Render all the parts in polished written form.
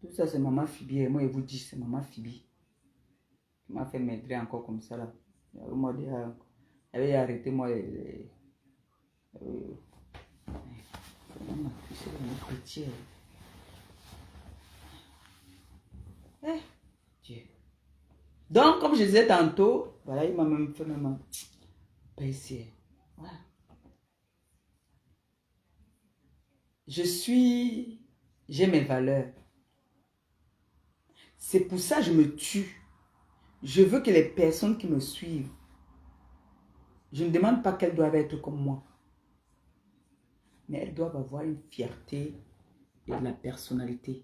Tout ça, c'est maman Phoebe. Et moi, je vous dis, c'est maman Phoebe qui m'a fait m'aider encore comme ça là. Moi, j'avais arrêté moi Dieu. Donc, comme je disais tantôt, voilà, il m'a même fait même baisser. Voilà. J'ai mes valeurs. C'est pour ça que je me tue. Je veux que les personnes qui me suivent, je ne demande pas qu'elles doivent être comme moi. Mais elles doivent avoir une fierté et de la personnalité.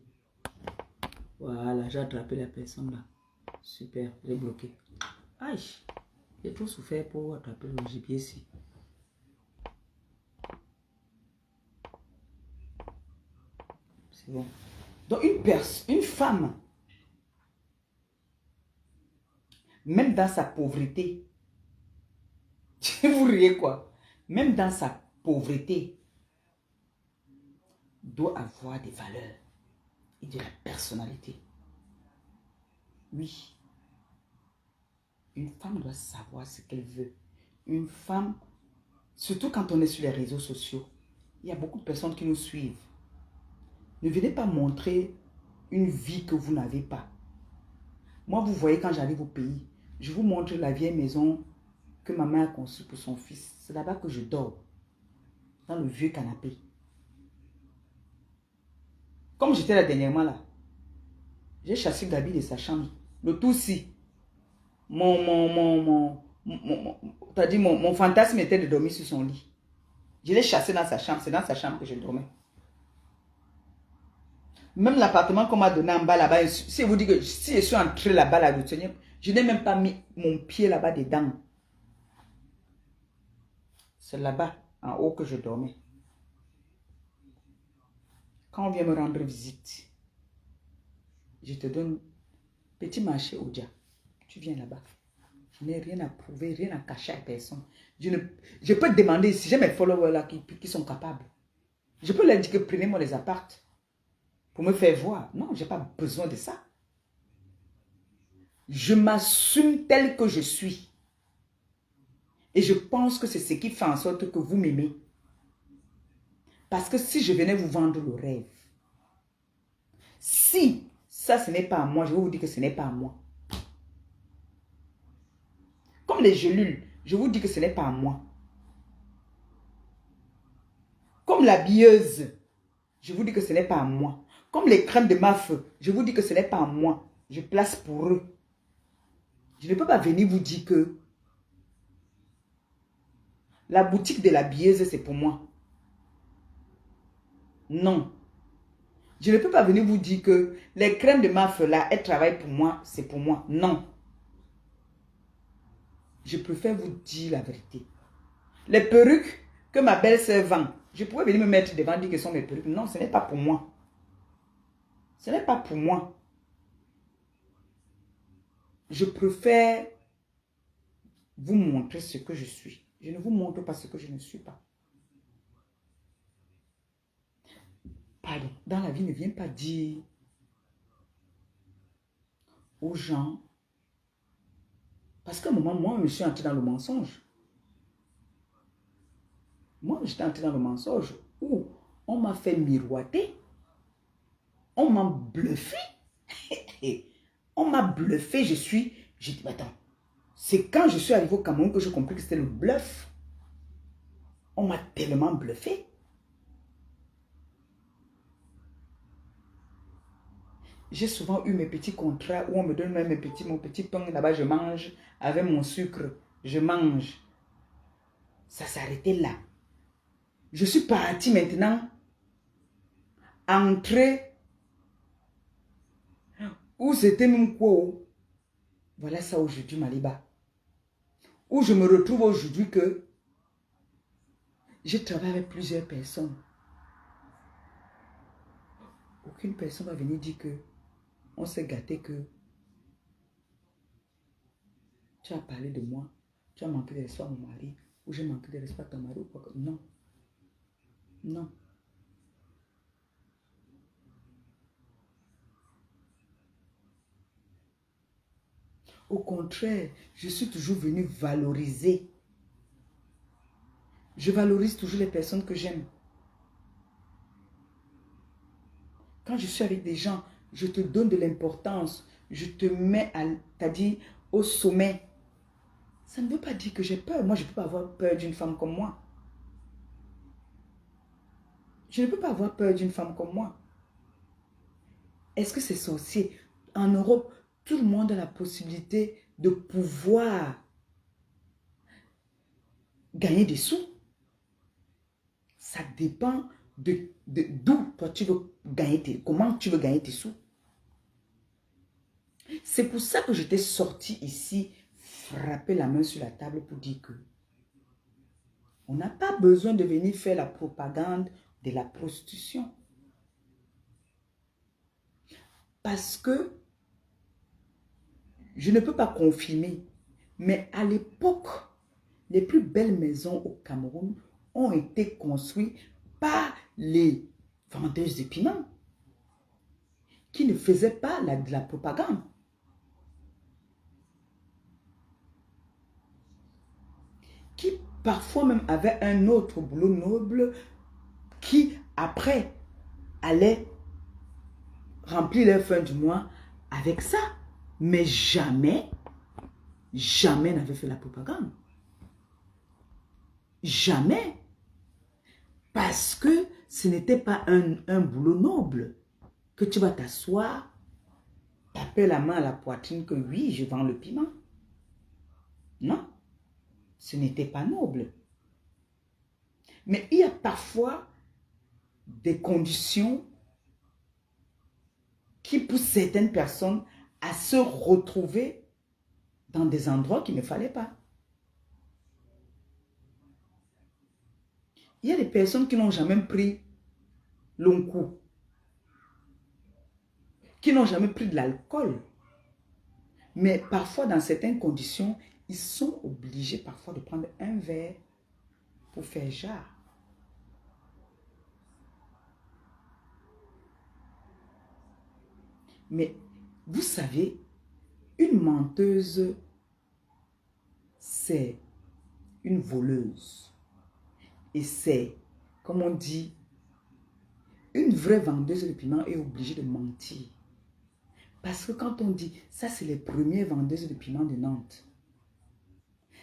Voilà, j'ai attrapé la personne là. Super, j'ai bloqué. Aïe, j'ai trop souffert pour attraper le gibier ici. C'est bon. Donc une femme, même dans sa pauvreté, vous riez quoi? Même dans sa pauvreté, doit avoir des valeurs et de la personnalité. Oui. Une femme doit savoir ce qu'elle veut. Une femme, surtout quand on est sur les réseaux sociaux, il y a beaucoup de personnes qui nous suivent. Ne venez pas montrer une vie que vous n'avez pas. Moi, vous voyez, quand j'arrive au pays, je vous montre la vieille maison que ma mère a conçue pour son fils. C'est là-bas que je dors, dans le vieux canapé. Comme j'étais là dernièrement là, j'ai chassé Gabi de sa chambre. Le tout si. Mon fantasme était de dormir sur son lit. Je l'ai chassé dans sa chambre. C'est dans sa chambre que je dormais. Même l'appartement qu'on m'a donné en bas là-bas, si je vous dis que si je suis entré là-bas, là, je n'ai même pas mis mon pied là-bas dedans. C'est là-bas, en haut, que je dormais. Quand on vient me rendre visite, je te donne petit marché Odia. Tu viens là-bas. Je n'ai rien à prouver, rien à cacher à personne. Je peux te demander si j'ai mes followers là qui sont capables. Je peux leur dire que prenez-moi les appartes pour me faire voir. Non, je n'ai pas besoin de ça. Je m'assume tel que je suis. Et je pense que c'est ce qui fait en sorte que vous m'aimez. Parce que si je venais vous vendre le rêve, si ça ce n'est pas à moi, je vais vous dire que ce n'est pas à moi. Comme les gélules, je vous dis que ce n'est pas à moi. Comme la billeuse, je vous dis que ce n'est pas à moi. Comme les crèmes de ma feu, je vous dis que ce n'est pas à moi. Je place pour eux. Je ne peux pas venir vous dire que la boutique de la billeuse, c'est pour moi. Non. Je ne peux pas venir vous dire que les crèmes de ma feu là, elles travaillent pour moi, c'est pour moi. Non. Je préfère vous dire la vérité. Les perruques que ma belle-sœur vend, je pourrais venir me mettre devant dire que ce sont mes perruques. Non, ce n'est pas pour moi. Ce n'est pas pour moi. Je préfère vous montrer ce que je suis. Je ne vous montre pas ce que je ne suis pas. Pardon, dans la vie, ne viens pas dire aux gens, parce qu'à un moment, moi, je suis entré dans le mensonge. Moi, j'étais entré dans le mensonge où on m'a fait miroiter, on m'a bluffé. On m'a bluffé, j'ai dit, attends, c'est quand je suis arrivé au Cameroun que j'ai compris que c'était le bluff. On m'a tellement bluffé. J'ai souvent eu mes petits contrats où on me donne même mon petit pain là-bas, je mange avec mon sucre, je mange. Ça s'arrêtait là. Je suis parti maintenant entrer où c'était même quoi. Voilà ça aujourd'hui, Maliba. Où je me retrouve aujourd'hui que je travaille avec plusieurs personnes. Aucune personne va venir dire que on s'est gâté, que tu as parlé de moi, tu as manqué de respect à mon mari, ou j'ai manqué de respect à ton mari, ou quoi que... Non. Non. Au contraire, je suis toujours venue valoriser. Je valorise toujours les personnes que j'aime. Quand je suis avec des gens, je te donne de l'importance. Je te mets, c'est-à-dire au sommet. Ça ne veut pas dire que j'ai peur. Moi, je ne peux pas avoir peur d'une femme comme moi. Je ne peux pas avoir peur d'une femme comme moi. Est-ce que c'est sorcier? En Europe, tout le monde a la possibilité de pouvoir gagner des sous. Ça dépend d'où toi tu veux gagner comment tu veux gagner tes sous. C'est pour ça que je t'ai sorti ici, frapper la main sur la table pour dire que on n'a pas besoin de venir faire la propagande de la prostitution. Parce que je ne peux pas confirmer, mais à l'époque, les plus belles maisons au Cameroun ont été construites par les vendeuses de piments qui ne faisaient pas de la propagande. Qui parfois même avaient un autre boulot noble qui après allait remplir leur fin du mois avec ça. Mais jamais, jamais n'avait fait la propagande. Jamais. Parce que ce n'était pas un boulot noble. Que tu vas t'asseoir, taper la main à la poitrine que oui, je vends le piment. Non, ce n'était pas noble. Mais il y a parfois des conditions qui poussent certaines personnes à se retrouver dans des endroits qu'il ne fallait pas. Il y a des personnes qui n'ont jamais pris long coup, qui n'ont jamais pris de l'alcool. Mais parfois, dans certaines conditions, ils sont obligés parfois de prendre un verre pour faire genre. Mais vous savez, une menteuse, c'est une voleuse. Et c'est, comme on dit, une vraie vendeuse de piment est obligée de mentir. Parce que quand on dit, ça c'est les premières vendeuses de piment de Nantes.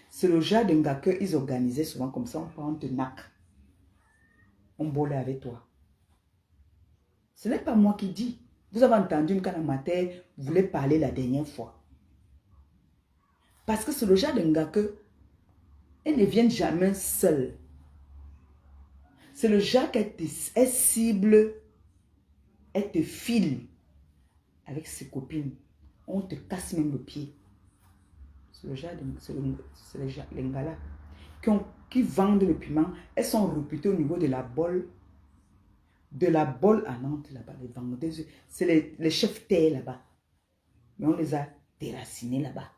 C'est le genre d'un gars qu'ils organisaient souvent comme ça, on prend de nac. On bolait avec toi. Ce n'est pas moi qui dis. Vous avez entendu une canamateur voulait parler la dernière fois. Parce que c'est le genre d'un gars que elles ne viennent jamais seules. C'est le genre qu'elle cible, elle te file avec ses copines. On te casse même le pied. C'est le genre les gars là qui vendent le piment. Elles sont réputées au niveau de la bolle. De la bolle à Nantes là-bas. Les vendeuses, c'est les chefs terre là-bas. Mais on les a déracinés là-bas.